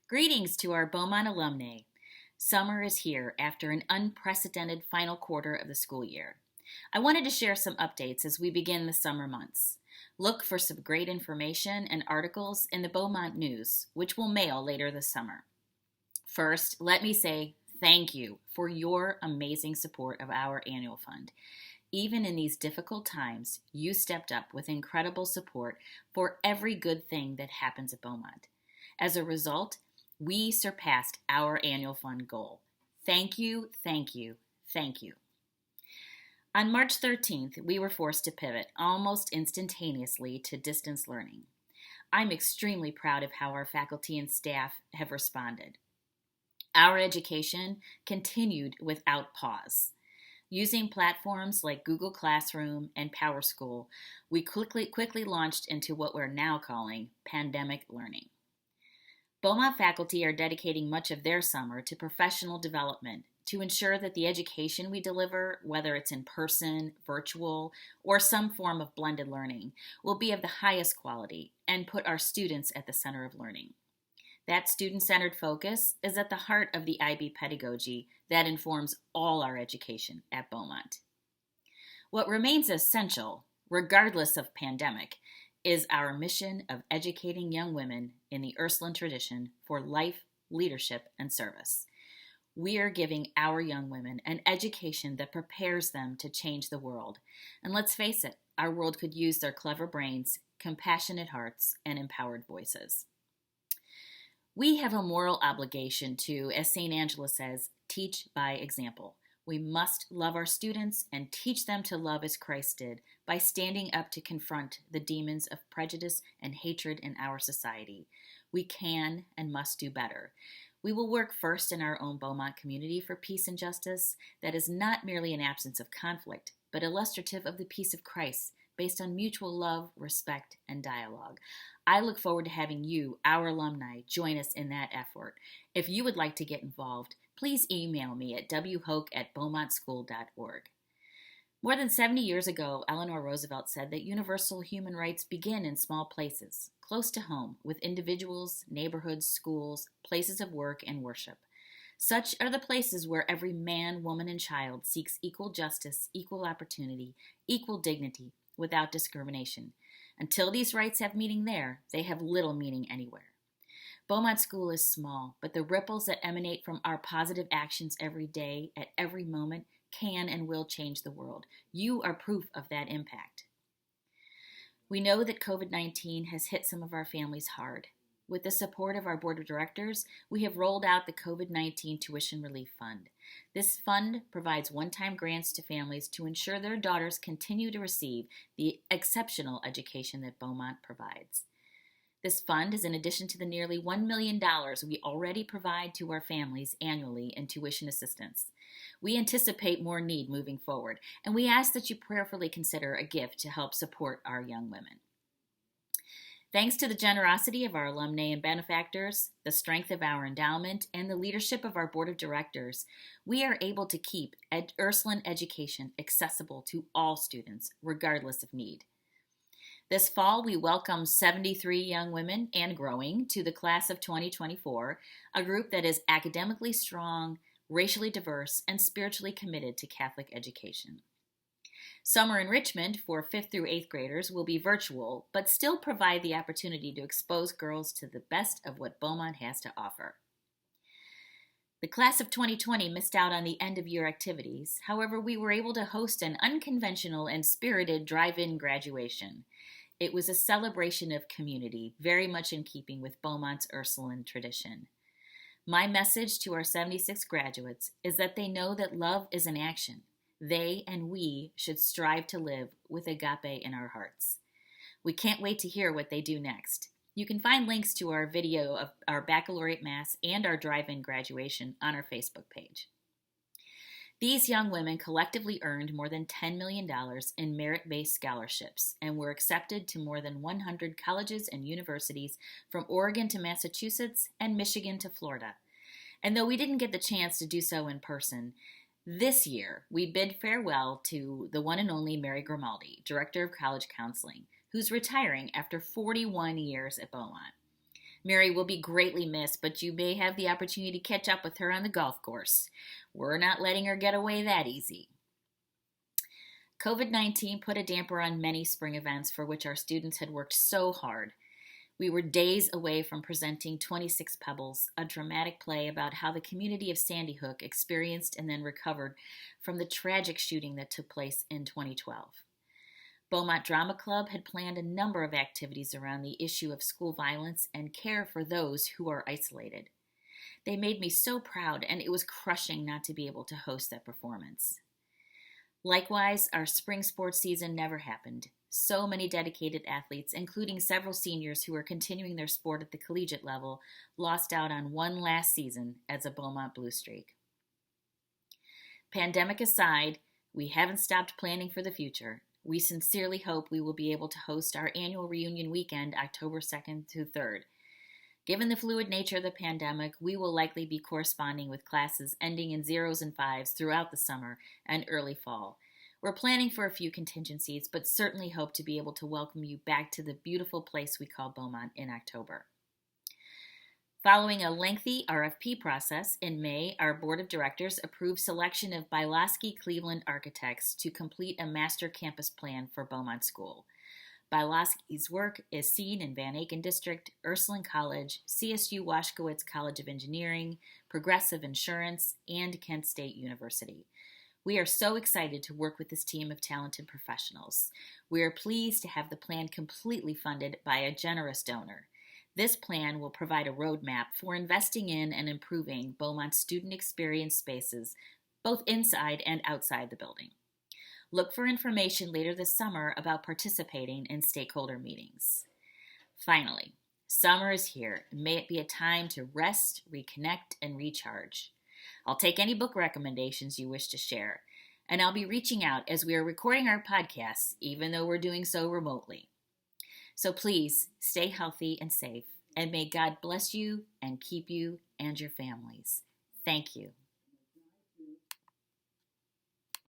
Greetings to our Beaumont alumni. Summer is here after an unprecedented final quarter of the school year. I wanted to share some updates as we begin the summer months. Look for some great information and articles in the Beaumont News, which we'll mail later this summer. First, let me say thank you for your amazing support of our annual fund. Even in these difficult times, you stepped up with incredible support for every good thing that happens at Beaumont. As a result, we surpassed our annual fund goal. Thank you, thank you, thank you. On March 13th, we were forced to pivot almost instantaneously to distance learning. I'm extremely proud of how our faculty and staff have responded. Our education continued without pause. Using platforms like Google Classroom and PowerSchool, we quickly launched into what we're now calling pandemic learning. Beaumont faculty are dedicating much of their summer to professional development to ensure that the education we deliver, whether it's in person, virtual, or some form of blended learning, will be of the highest quality and put our students at the center of learning. That student-centered focus is at the heart of the IB pedagogy that informs all our education at Beaumont. What remains essential, regardless of pandemic, is our mission of educating young women in the Ursuline tradition for life, leadership, and service. We are giving our young women an education that prepares them to change the world. And let's face it, our world could use their clever brains, compassionate hearts, and empowered voices. We have a moral obligation to, as St. Angela says, teach by example. We must love our students and teach them to love as Christ did by standing up to confront the demons of prejudice and hatred in our society. We can and must do better. We will work first in our own Beaumont community for peace and justice that is not merely an absence of conflict, but illustrative of the peace of Christ based on mutual love, respect, and dialogue. I look forward to having you, our alumni, join us in that effort. If you would like to get involved, please email me at whoke@beaumontschool.org. More than 70 years ago, Eleanor Roosevelt said that universal human rights begin in small places, close to home, with individuals, neighborhoods, schools, places of work, and worship. Such are the places where every man, woman, and child seeks equal justice, equal opportunity, equal dignity, without discrimination. Until these rights have meaning there, they have little meaning anywhere. Beaumont School is small, but the ripples that emanate from our positive actions every day, at every moment, can and will change the world. You are proof of that impact. We know that COVID-19 has hit some of our families hard. With the support of our board of directors, we have rolled out the COVID-19 Tuition Relief Fund. This fund provides one-time grants to families to ensure their daughters continue to receive the exceptional education that Beaumont provides. This fund is in addition to the nearly $1 million we already provide to our families annually in tuition assistance. We anticipate more need moving forward, and we ask that you prayerfully consider a gift to help support our young women. Thanks to the generosity of our alumnae and benefactors, the strength of our endowment, and the leadership of our board of directors, we are able to keep Ursuline education accessible to all students, regardless of need. This fall, we welcome 73 young women and growing to the class of 2024, a group that is academically strong, racially diverse, and spiritually committed to Catholic education. Summer enrichment for 5th through 8th graders will be virtual, but still provide the opportunity to expose girls to the best of what Beaumont has to offer. The class of 2020 missed out on the end-of-year activities. However, we were able to host an unconventional and spirited drive-in graduation. It was a celebration of community, very much in keeping with Beaumont's Ursuline tradition. My message to our 76 graduates is that they know that love is an action. They and we should strive to live with agape in our hearts. We can't wait to hear what they do next. You can find links to our video of our baccalaureate mass and our drive-in graduation on our Facebook page. These young women collectively earned more than $10 million in merit-based scholarships and were accepted to more than 100 colleges and universities from Oregon to Massachusetts and Michigan to Florida. And though we didn't get the chance to do so in person, this year we bid farewell to the one and only Mary Grimaldi, Director of College Counseling, who's retiring after 41 years at Beaumont. Mary will be greatly missed, but you may have the opportunity to catch up with her on the golf course. We're not letting her get away that easy. COVID-19 put a damper on many spring events for which our students had worked so hard. We were days away from presenting 26 Pebbles, a dramatic play about how the community of Sandy Hook experienced and then recovered from the tragic shooting that took place in 2012. Beaumont Drama Club had planned a number of activities around the issue of school violence and care for those who are isolated. They made me so proud, and it was crushing not to be able to host that performance. Likewise, our spring sports season never happened. So many dedicated athletes, including several seniors who are continuing their sport at the collegiate level, lost out on one last season as a Beaumont Blue Streak. Pandemic aside, we haven't stopped planning for the future. We sincerely hope we will be able to host our annual reunion weekend October 2nd through 3rd. Given the fluid nature of the pandemic, we will likely be corresponding with classes ending in 0s and 5s throughout the summer and early fall. We're planning for a few contingencies, but certainly hope to be able to welcome you back to the beautiful place we call Beaumont in October. Following a lengthy RFP process, in May, our board of directors approved selection of Bylosky Cleveland Architects to complete a master campus plan for Beaumont School. Bylosky's work is seen in Van Aken District, Ursuline College, CSU Washkowitz College of Engineering, Progressive Insurance, and Kent State University. We are so excited to work with this team of talented professionals. We are pleased to have the plan completely funded by a generous donor. This plan will provide a roadmap for investing in and improving Beaumont's student experience spaces, both inside and outside the building. Look for information later this summer about participating in stakeholder meetings. Finally, summer is here, and may it be a time to rest, reconnect, and recharge. I'll take any book recommendations you wish to share, and I'll be reaching out as we are recording our podcasts, even though we're doing so remotely. So please stay healthy and safe, and may God bless you and keep you and your families. Thank you.